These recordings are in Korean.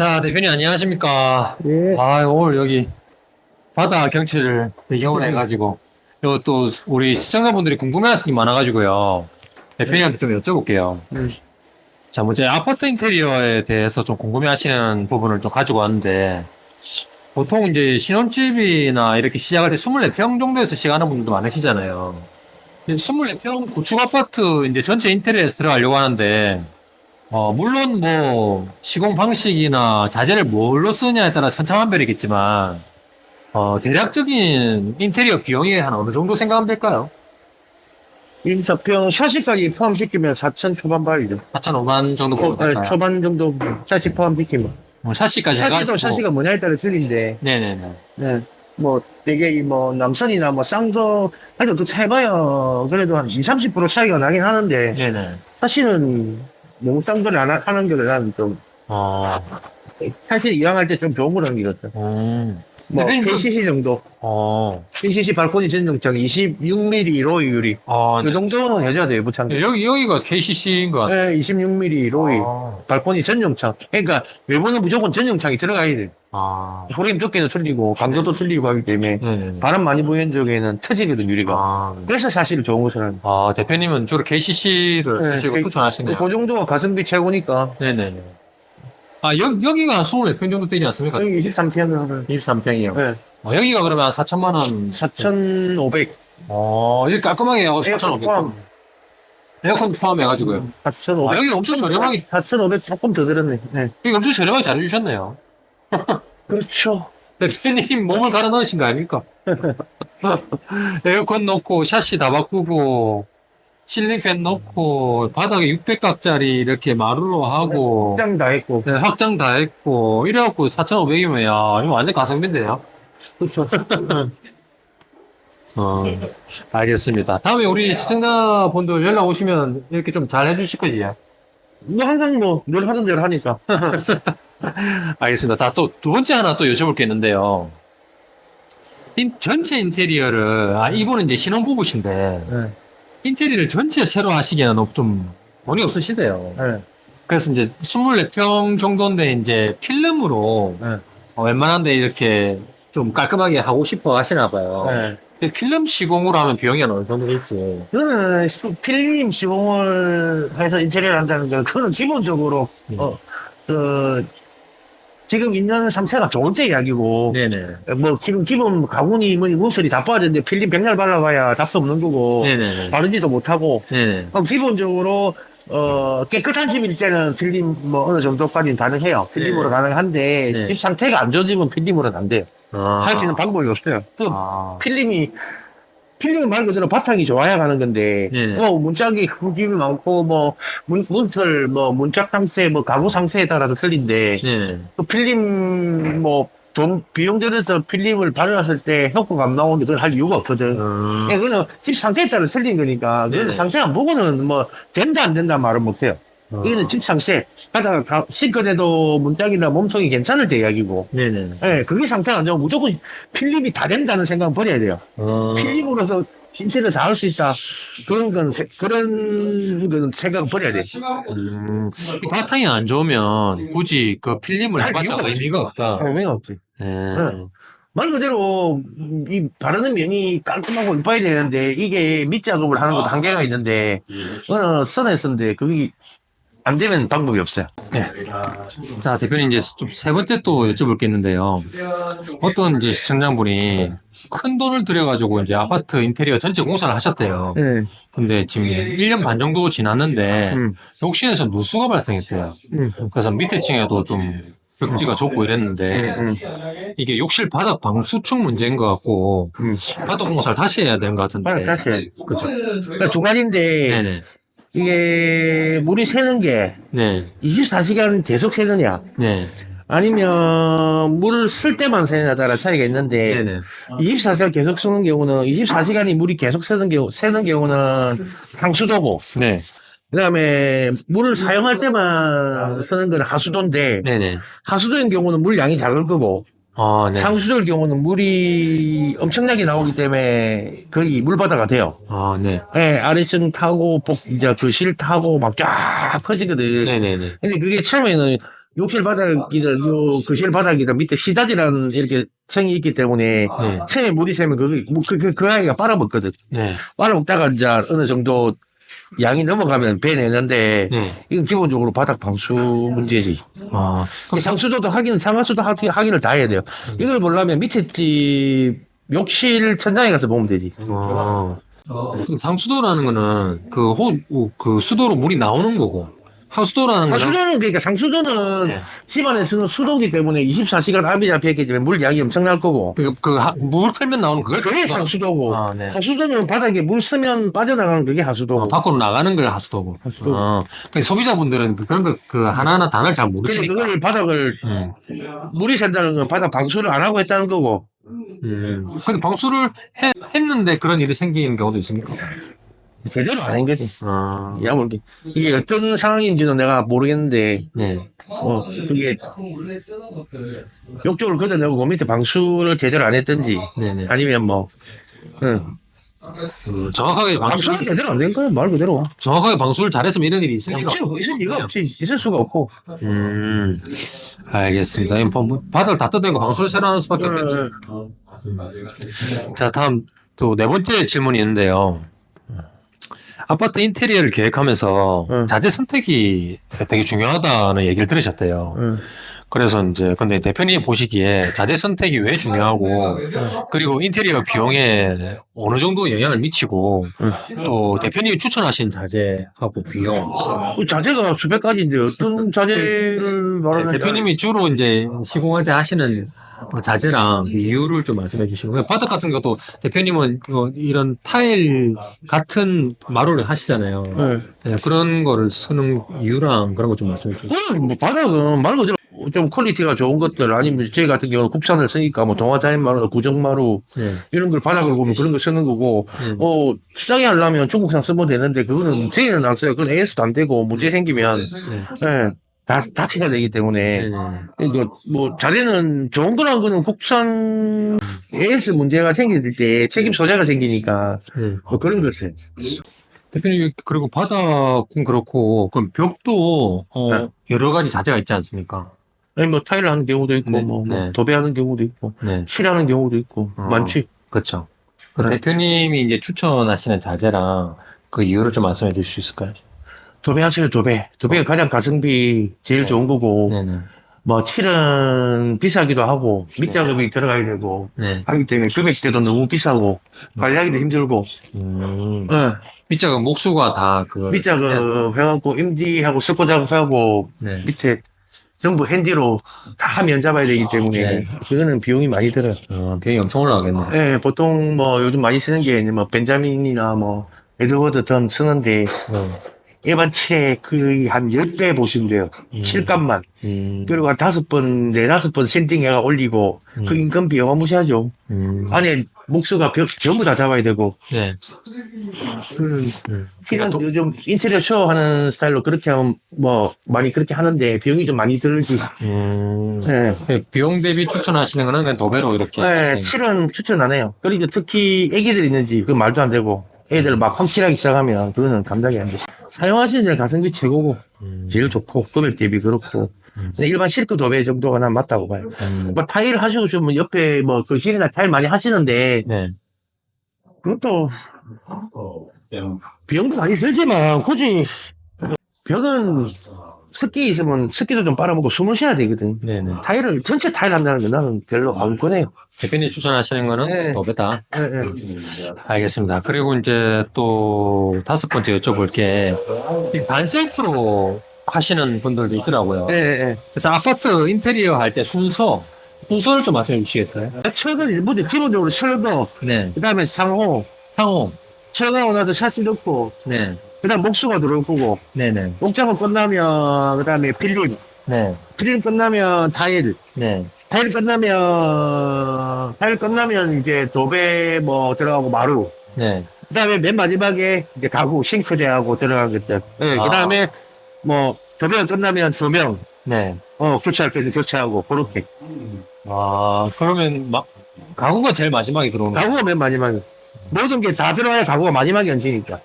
자, 대표님 안녕하십니까? 예. 오늘 여기 바다 경치를 배경으로 해가지고, 요 또 우리 시청자분들이 궁금해하시는 게 많아가지고요. 대표님한테 좀 여쭤볼게요. 자, 먼저 아파트 인테리어에 대해서 좀 궁금해하시는 부분을 좀 가지고 왔는데, 보통 이제 신혼집이나 이렇게 시작할 때 24평 정도에서 시작하는 분들도 많으시잖아요. 24평 구축 아파트 이제 전체 인테리어에서 들어가려고 하는데, 물론 뭐 시공 방식이나 자재를 뭘로 쓰느냐에 따라 천차만별이겠지만 대략적인 인테리어 비용이 한 어느 정도 생각하면 될까요? 인사평 샤시까지 포함시키면 4천 초반발이죠. 4,500만 정도 보면 될까요? 초반 정도 샤시 포함시키면. 샤시까지 샤시도 해가지고. 샤시가 뭐냐에 따라 틀린데, 네네네. 네. 뭐, 되게 뭐, 남선이나 뭐, 쌍서, 하여튼 또 해봐야 그래도 한 20, 30% 차이가 나긴 하는데, 네네. 사실은 너무 쌍소리 안 하는 게 나는 좀, 어, 사실 이왕할 때 좀 좋은 거라는 게 같아. 뭐, 대표님, KCC 정도. KCC 발코니 전용창 26mm 로이 유리. 그 정도는 해줘야 돼요, 부창. 여기가 KCC인 것 같아요. 네, 26mm 로이. 발코니 전용창. 그러니까 외부는 무조건 전용창이 들어가야 돼. 소림 두께도 틀리고 강도도 틀리고 하기 때문에 네네. 바람 많이 부는 쪽에는 터지거든 유리가. 그래서 사실 좋은 것은 대표님은 주로 KCC를 쓰시고 추천하시네요. 그 정도가 가성비 최고니까. 네네네. 여기가 24평 정도 되지 않습니까? 여기 23평은 23평이요. 네. 여기가 그러면 한 4천만 원. 4,500. 이렇게 깔끔하게 하고 4,500. 에어컨 포함해가지고요. 4,500. 여기 엄청 저렴하게, 4,500 조금 더 들었네. 네. 여기 엄청 저렴하게 잘 해주셨네요. 그렇죠. 대표님 몸을 갈아 넣으신 거 아닙니까? 에어컨 넣고, 샤시 다 바꾸고, 실링팬 넣고, 바닥에 600각짜리 이렇게 마루로 하고, 확장 다 했고. 네, 확장 다 했고, 이래갖고 4,500이면, 야, 이거 완전 가성비인데요? 그렇죠. 알겠습니다. 다음에 우리 시청자분들 연락 오시면 이렇게 좀 잘 해주실 거지요? 뭐 항상 뭐 늘 하던 대로 하니까. 알겠습니다. 또 두 번째 하나 또 여쭤볼 게 있는데요. 전체 인테리어를, 이분은 이제 신혼부부신데, 네. 인테리어를 전체 새로 하시기에는 좀 돈이 없으시대요. 네. 그래서 이제 24평 정도인데 이제 필름으로 네. 웬만한데 이렇게 좀 깔끔하게 하고 싶어 하시나 봐요. 네. 근데 필름 시공으로 하면 비용이 어느 정도 될지. 저는 필름 시공을 해서 인테리어를 한다는 건 그거는 기본적으로 지금 있는 상태가 좋을 때 이야기고 네네. 뭐 지금 기본 가구니 뭐니 문슬이 다 빠졌는데 필름 백날 발라봐야 답도 없는 거고 네네. 바르지도 못하고 네네. 그럼 기본적으로 깨끗한 집일 때는 필름 뭐 어느 정도까지는 가능해요. 필름으로 가능한데 네. 집 상태가 안 좋아지면 필름으로는 안 돼요. 할 수 있는 방법이 없어요. 필름은 말 그대로 바탕이 좋아야 가는 건데, 네네. 문짝이 흙이 많고, 문틀, 문짝 상세, 가구 상세에 따라서 틀린데, 네네. 또 필름, 비용 들여서 필름을 발랐을 때 효과가 안 나오는데 그걸 할 이유가 없거든. 그거는 집 상태에 따라 틀린 거니까, 그거는 네네. 상세 안 보고는 된다, 안 된다 말은 못해요. 이거는 집 상세. 하다가 실컷해도 문짝이나 몸통이 괜찮을 때 이야기고. 네네. 예, 그게 상태가 안 좋으면 무조건 필름이 다 된다는 생각은 버려야 돼요. 필름으로서 인테리어 다 할 수 있다. 그런 건 생각은 버려야 돼. 이 바탕이 안 좋으면 굳이 그 필름을 할 해봤자 이유가 의미가 없다. 의미가 없지. 네. 말 그대로 이 바르는 면이 깔끔하고 이뻐야 되는데 이게 밑작업을 하는 것도 한계가 있는데 어느 선에서인데 그게 안 되면 방법이 없어요. 네. 자, 대표님 이제 좀 세 번째 또 여쭤볼 게 있는데요. 어떤 이제 시청자분이 큰 돈을 들여가지고 이제 아파트 인테리어 전체 공사를 하셨대요. 네. 근데 지금 1년 반 정도 지났는데 음. 욕실에서 누수가 발생했대요. 그래서 밑에 층에도 좀 벽지가 좁고 이랬는데 이게 욕실 바닥 방수축 문제인 것 같고 바닥 공사를 다시 해야 되는 것 같은데. 사실 그러니까 두 가지인데 네네. 이게 물이 새는 게 네. 24시간 계속 새느냐 네. 아니면 물을 쓸 때만 새느냐에 따라 차이가 있는데 네네. 24시간 계속 쓰는 경우는 24시간이 물이 계속 새는 경우는 상수도고 네. 그다음에 물을 사용할 때만 쓰는 건 하수도인데 네네. 하수도인 경우는 물 양이 작을 거고 네. 상수도일 경우는 물이 엄청나게 나오기 때문에 거의 물바다가 돼요. 네. 예, 아래층 타고 이제 그 실 타고 막 쫙 커지거든. 네네네. 근데 그게 처음에는 욕실 바닥이든 요 거실 바닥이든 밑에 시다지라는 이렇게 층이 있기 때문에 층에 물이 새면 그 아이가 빨아먹거든. 네. 빨아먹다가 이제 어느 정도 양이 넘어가면 배내는데 네. 이건 기본적으로 바닥 방수 문제지. 아, 상수도도 상하수도 확인을 다 해야 돼요. 이걸 보려면 밑에 집 욕실 천장에 가서 보면 되지. 그럼 상수도라는 거는 그 수도로 물이 나오는 거고, 하수도라는 거는 하수도는 그러니까 상수도는 집안에서는 수도기 때문에 24시간 압이 잡혀있기 때문에 물 양이 엄청날 거고. 물 틀면 나오는 그걸 그게 상수도고. 아, 네. 하수도는 바닥에 물 쓰면 빠져나가는 그게 하수도고. 밖으로 나가는 걸 하수도고. 하수도. 그러니까 소비자분들은 그런 거 하나하나 단어를 잘 근데 모르시니까. 그걸 바닥을 물이 샌다는 건 바닥 방수를 안 하고 했다는 거고. 근데 방수를 했는데 그런 일이 생기는 경우도 있습니까? 제대로 안 한 거지. 아, 야, 뭐 이게 어떤 상황인지는 내가 모르겠는데, 네. 그게 욕조를 걷어내고 밑에 방수를 제대로 안 했든지, 네네. 아니면 뭐, 응. 정확하게 방수가 제대로 안 된 거야, 말 그대로. 정확하게 방수를 잘했으면 이런 일이 있을 리가 있을 리가 없지. 있을 수가 없고. 알겠습니다. 바닥을 다 뜯어내고 방수를 새로 하는 수밖에 없겠네요. 자, 다음 또 네 번째 질문이 있는데요. 아파트 인테리어를 계획하면서 자재 선택이 되게 중요하다는 얘기를 들으셨대요. 그래서 이제 근데 대표님 보시기에 자재 선택이 왜 중요하고 그리고 인테리어 비용에 어느 정도 영향을 미치고 또 대표님이 추천하신 자재하고 비용 그 자재가 수백 가지인데 어떤 자재를 말하는 대표님이 주로 이제 시공할 때 하시는 자재랑 그 이유를 좀 말씀해 주시고 바닥 같은 것도 대표님은 이런 타일 같은 마루를 하시잖아요. 네, 그런 거를 쓰는 이유랑 그런 거 좀 말씀해 주세요. 뭐 바닥은 말 그대로 좀 퀄리티가 좋은 것들 아니면 저희 같은 경우는 국산을 쓰니까 뭐 동화자연마루, 구정마루 네. 이런 걸 바닥을 보면 그런 거 쓰는 거고 수정이 하려면 중국산 쓰면 되는데 그거는 저희는 안 써요. 그건 AS도 안 되고 문제 생기면 다 다쳐야 되기 때문에 그러니까 뭐 자재는 좋은 거란 거는 국산 AS 문제가 생길 때 책임 소재가 생기니까 뭐 그런 걸 써요. 대표님 그리고 바닥은 그렇고 그럼 벽도 여러 가지 자재가 있지 않습니까? 아니 뭐 타일 하는 경우도 있고 네, 뭐 네. 도배하는 경우도 있고 네. 칠하는 경우도 있고 많지. 그렇죠. 그 네. 대표님이 이제 추천하시는 자재랑 그 이유를 좀 말씀해 주실 수 있을까요? 도배하세요, 도배. 도배가 가장 가성비 제일 좋은 거고, 네네. 뭐, 칠은 비싸기도 하고, 밑작업이 들어가야 되고, 네. 하기 때문에 금액대도 너무 비싸고, 관리하기도 힘들고, 밑작은 목수가 다 밑작업 해갖고, 임디하고 스코 작업하고, 네. 밑에 전부 핸디로 다 면 잡아야 되기 때문에, 네. 그거는 비용이 많이 들어요. 비용이 엄청 올라가겠네요. 예, 보통 뭐, 요즘 많이 쓰는 게, 뭐, 벤자민이나 뭐, 에드워드 던 쓰는데, 일반 칠에 거의 한 10배 보시면 돼요. 칠값만. 그리고 한 5번, 4-5번 샌딩해가 올리고, 그 인건비 어마무시하죠. 안에 목수가 전부 다 잡아야 되고, 네. 그냥 요즘 인테리어 쇼 하는 스타일로 그렇게 하면 뭐, 많이 그렇게 하는데, 비용이 좀 많이 들지. 네. 비용 대비 추천하시는 거는 그냥 도배로 이렇게. 네, 하시는 칠은 추천 안 해요. 그리고 특히 애기들 있는 집, 그 말도 안 되고, 애들 막 험칠하기 시작하면, 그거는 감당이 안 돼. 사용하시는 데 가성비 최고고, 제일 좋고, 금액 대비 그렇고, 근데 일반 실크 도배 정도가 난 맞다고 봐요. 뭐 타일 하시고 좀 옆에 뭐 거실이나 타일 많이 하시는데, 네. 그것도, 비용도 많이 들지만, 굳이, 벽은 습기 있으면 습기도 좀 빨아먹고 숨을 쉬어야 되거든. 네네. 타일을, 전체 타일 한다는 건 나는 별로 안 꺼내요. 대표님 추천하시는 거는 네. 도배다. 네. 알겠습니다. 그리고 이제 또 5번째 여쭤볼 게, 이 반셀프로 하시는 분들도 있더라고요. 네. 그래서 아파트 인테리어 할 때 순서를 좀 말씀해 주시겠어요? 철근 일부지 기본적으로 철거, 네. 그 다음에 상호, 철거하고 나서 샤시 넣고, 네. 그 다음 목수가 들어올 거고, 네네. 옥장은 끝나면, 그 다음에 필름, 네. 필름 끝나면 타일, 네. 타일 끝나면 이제 도배 뭐 들어가고 마루, 네. 그 다음에 맨 마지막에 이제 가구, 싱크대하고 들어가겠다. 네, 그 다음에 뭐, 도배가 끝나면 조명, 네. 교체할 때도 교체하고, 그렇게. 그러면 가구가 제일 마지막에 들어오는 가구가 맨 마지막에. 모든 게 다 들어가야 가구가 마지막에 얹히니까.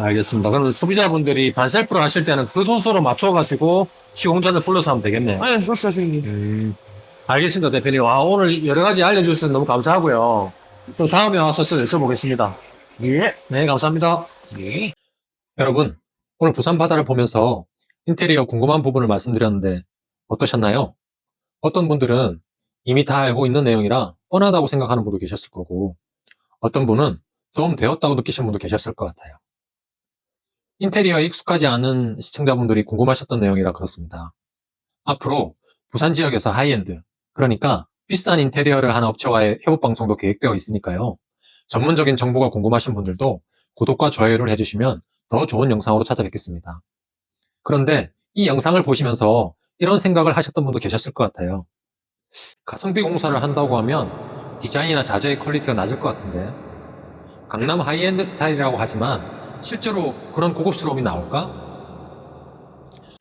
알겠습니다. 그럼 소비자분들이 반셀프를 하실 때는 그 순서로 맞춰가지고 시공자들 불러서 하면 되겠네요. 아, 그렇죠, 선생님. 알겠습니다, 대표님. 오늘 여러 가지 알려주셔서 너무 감사하고요. 또 다음에 와서 여쭤보겠습니다. 예. 네, 감사합니다. 예. 여러분, 오늘 부산 바다를 보면서 인테리어 궁금한 부분을 말씀드렸는데 어떠셨나요? 어떤 분들은 이미 다 알고 있는 내용이라 뻔하다고 생각하는 분도 계셨을 거고, 어떤 분은 도움되었다고 느끼신 분도 계셨을 것 같아요. 인테리어에 익숙하지 않은 시청자분들이 궁금하셨던 내용이라 그렇습니다. 앞으로 부산 지역에서 하이엔드, 그러니까 비싼 인테리어를 하는 업체와의 협업 방송도 계획되어 있으니까요. 전문적인 정보가 궁금하신 분들도 구독과 좋아요를 해주시면 더 좋은 영상으로 찾아뵙겠습니다. 그런데 이 영상을 보시면서 이런 생각을 하셨던 분도 계셨을 것 같아요. 가성비 공사를 한다고 하면 디자인이나 자재의 퀄리티가 낮을 것 같은데, 강남 하이엔드 스타일이라고 하지만 실제로 그런 고급스러움이 나올까?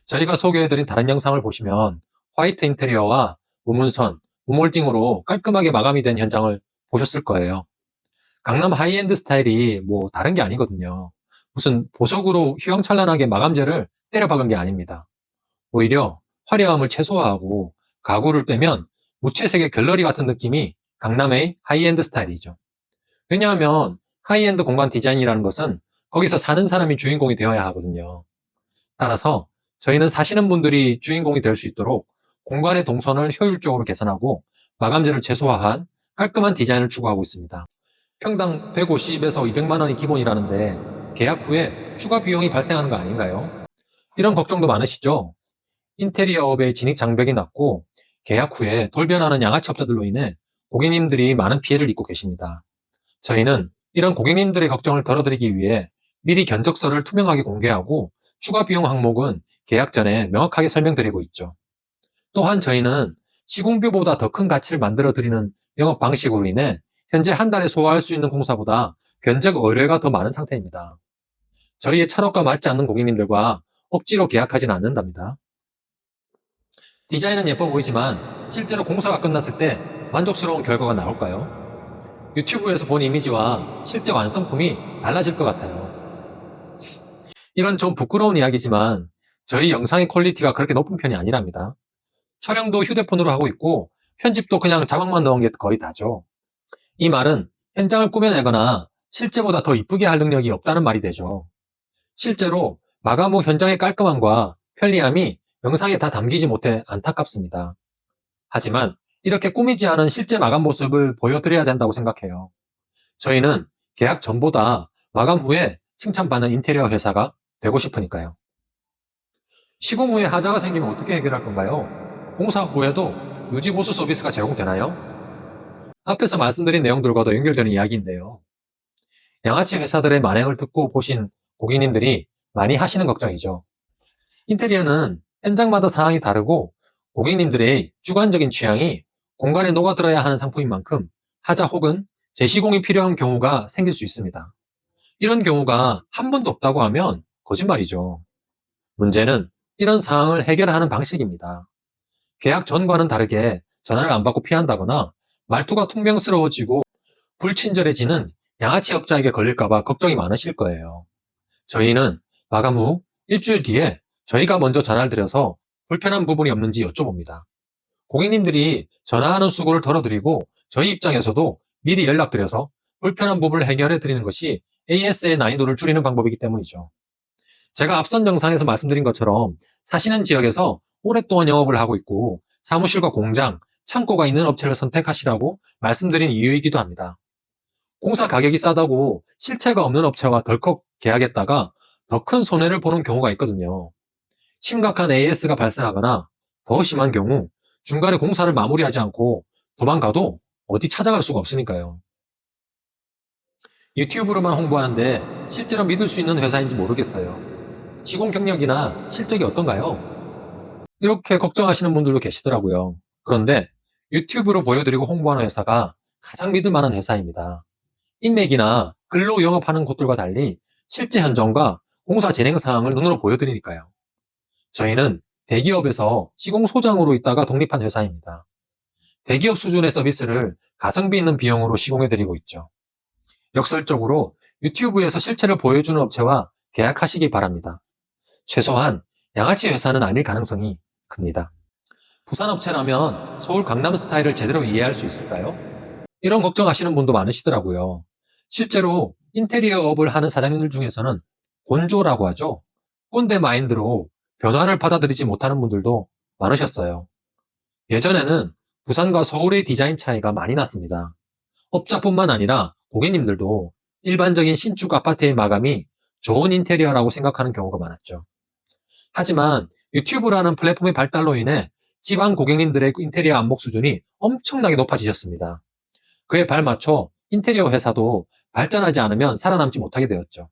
저희가 소개해드린 다른 영상을 보시면 화이트 인테리어와 우문선, 우몰딩으로 깔끔하게 마감이 된 현장을 보셨을 거예요. 강남 하이엔드 스타일이 뭐 다른 게 아니거든요. 무슨 보석으로 휘황찬란하게 마감재를 때려 박은 게 아닙니다. 오히려 화려함을 최소화하고 가구를 빼면 무채색의 갤러리 같은 느낌이 강남의 하이엔드 스타일이죠. 왜냐하면 하이엔드 공간 디자인이라는 것은 거기서 사는 사람이 주인공이 되어야 하거든요. 따라서 저희는 사시는 분들이 주인공이 될 수 있도록 공간의 동선을 효율적으로 개선하고 마감재를 최소화한 깔끔한 디자인을 추구하고 있습니다. 평당 150에서 200만 원이 기본이라는데 계약 후에 추가 비용이 발생하는 거 아닌가요? 이런 걱정도 많으시죠? 인테리어업의 진입 장벽이 낮고 계약 후에 돌변하는 양아치 업자들로 인해 고객님들이 많은 피해를 입고 계십니다. 저희는 이런 고객님들의 걱정을 덜어드리기 위해 미리 견적서를 투명하게 공개하고 추가 비용 항목은 계약 전에 명확하게 설명드리고 있죠. 또한 저희는 시공비보다 더 큰 가치를 만들어드리는 영업 방식으로 인해 현재 한 달에 소화할 수 있는 공사보다 견적 의뢰가 더 많은 상태입니다. 저희의 철학과 맞지 않는 고객님들과 억지로 계약하지는 않는답니다. 디자인은 예뻐 보이지만 실제로 공사가 끝났을 때 만족스러운 결과가 나올까요? 유튜브에서 본 이미지와 실제 완성품이 달라질 것 같아요. 이건 좀 부끄러운 이야기지만 저희 영상의 퀄리티가 그렇게 높은 편이 아니랍니다. 촬영도 휴대폰으로 하고 있고 편집도 그냥 자막만 넣은 게 거의 다죠. 이 말은 현장을 꾸며내거나 실제보다 더 이쁘게 할 능력이 없다는 말이 되죠. 실제로 마감 후 현장의 깔끔함과 편리함이 영상에 다 담기지 못해 안타깝습니다. 하지만 이렇게 꾸미지 않은 실제 마감 모습을 보여드려야 된다고 생각해요. 저희는 계약 전보다 마감 후에 칭찬받는 인테리어 회사가 되고 싶으니까요. 시공 후에 하자가 생기면 어떻게 해결할 건가요? 공사 후에도 유지보수 서비스가 제공되나요? 앞에서 말씀드린 내용들과도 연결되는 이야기인데요. 양아치 회사들의 만행을 듣고 보신 고객님들이 많이 하시는 걱정이죠. 인테리어는 현장마다 상황이 다르고 고객님들의 주관적인 취향이 공간에 녹아들어야 하는 상품인 만큼 하자 혹은 재시공이 필요한 경우가 생길 수 있습니다. 이런 경우가 한 번도 없다고 하면 거짓말이죠. 문제는 이런 상황을 해결하는 방식입니다. 계약 전과는 다르게 전화를 안 받고 피한다거나 말투가 퉁명스러워지고 불친절해지는 양아치 업자에게 걸릴까봐 걱정이 많으실 거예요. 저희는 마감 후 일주일 뒤에 저희가 먼저 전화를 드려서 불편한 부분이 없는지 여쭤봅니다. 고객님들이 전화하는 수고를 덜어드리고 저희 입장에서도 미리 연락드려서 불편한 부분을 해결해 드리는 것이 AS의 난이도를 줄이는 방법이기 때문이죠. 제가 앞선 영상에서 말씀드린 것처럼 사시는 지역에서 오랫동안 영업을 하고 있고 사무실과 공장, 창고가 있는 업체를 선택하시라고 말씀드린 이유이기도 합니다. 공사 가격이 싸다고 실체가 없는 업체와 덜컥 계약했다가 더 큰 손해를 보는 경우가 있거든요. 심각한 AS가 발생하거나 더 심한 경우 중간에 공사를 마무리하지 않고 도망가도 어디 찾아갈 수가 없으니까요. 유튜브로만 홍보하는데 실제로 믿을 수 있는 회사인지 모르겠어요. 시공 경력이나 실적이 어떤가요? 이렇게 걱정하시는 분들도 계시더라고요. 그런데 유튜브로 보여드리고 홍보하는 회사가 가장 믿을 만한 회사입니다. 인맥이나 글로 영업하는 곳들과 달리 실제 현장과 공사 진행 사항을 눈으로 보여드리니까요. 저희는 대기업에서 시공 소장으로 있다가 독립한 회사입니다. 대기업 수준의 서비스를 가성비 있는 비용으로 시공해드리고 있죠. 역설적으로 유튜브에서 실체를 보여주는 업체와 계약하시기 바랍니다. 최소한 양아치 회사는 아닐 가능성이 큽니다. 부산 업체라면 서울 강남 스타일을 제대로 이해할 수 있을까요? 이런 걱정하시는 분도 많으시더라고요. 실제로 인테리어업을 하는 사장님들 중에서는 곤조라고 하죠. 꼰대 마인드로 변화를 받아들이지 못하는 분들도 많으셨어요. 예전에는 부산과 서울의 디자인 차이가 많이 났습니다. 업자뿐만 아니라 고객님들도 일반적인 신축 아파트의 마감이 좋은 인테리어라고 생각하는 경우가 많았죠. 하지만 유튜브라는 플랫폼의 발달로 인해 지방 고객님들의 인테리어 안목 수준이 엄청나게 높아지셨습니다. 그에 발맞춰 인테리어 회사도 발전하지 않으면 살아남지 못하게 되었죠.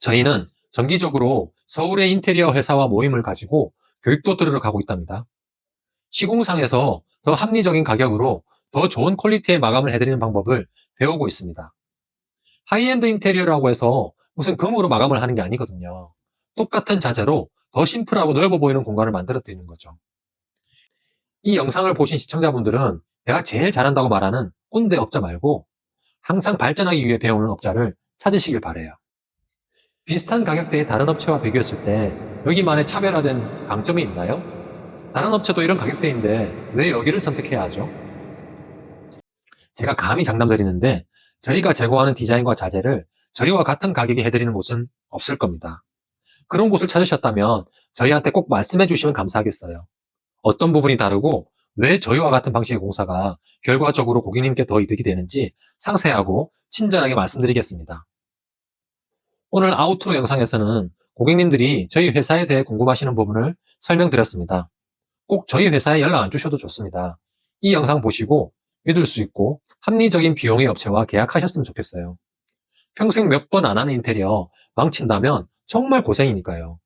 저희는 정기적으로 서울의 인테리어 회사와 모임을 가지고 교육도 들으러 가고 있답니다. 시공상에서 더 합리적인 가격으로 더 좋은 퀄리티의 마감을 해드리는 방법을 배우고 있습니다. 하이엔드 인테리어라고 해서 무슨 금으로 마감을 하는 게 아니거든요. 똑같은 자재로 더 심플하고 넓어 보이는 공간을 만들어 드리는 거죠. 이 영상을 보신 시청자분들은 내가 제일 잘한다고 말하는 꼰대 업자 말고 항상 발전하기 위해 배우는 업자를 찾으시길 바래요. 비슷한 가격대의 다른 업체와 비교했을 때 여기만의 차별화된 강점이 있나요? 다른 업체도 이런 가격대인데 왜 여기를 선택해야 하죠? 제가 감히 장담드리는데 저희가 제공하는 디자인과 자재를 저희와 같은 가격에 해드리는 곳은 없을 겁니다. 그런 곳을 찾으셨다면 저희한테 꼭 말씀해 주시면 감사하겠어요. 어떤 부분이 다르고 왜 저희와 같은 방식의 공사가 결과적으로 고객님께 더 이득이 되는지 상세하고 친절하게 말씀드리겠습니다. 오늘 아우트로 영상에서는 고객님들이 저희 회사에 대해 궁금하시는 부분을 설명드렸습니다. 꼭 저희 회사에 연락 안 주셔도 좋습니다. 이 영상 보시고 믿을 수 있고 합리적인 비용의 업체와 계약하셨으면 좋겠어요. 평생 몇 번 안 하는 인테리어 망친다면 정말 고생이니까요.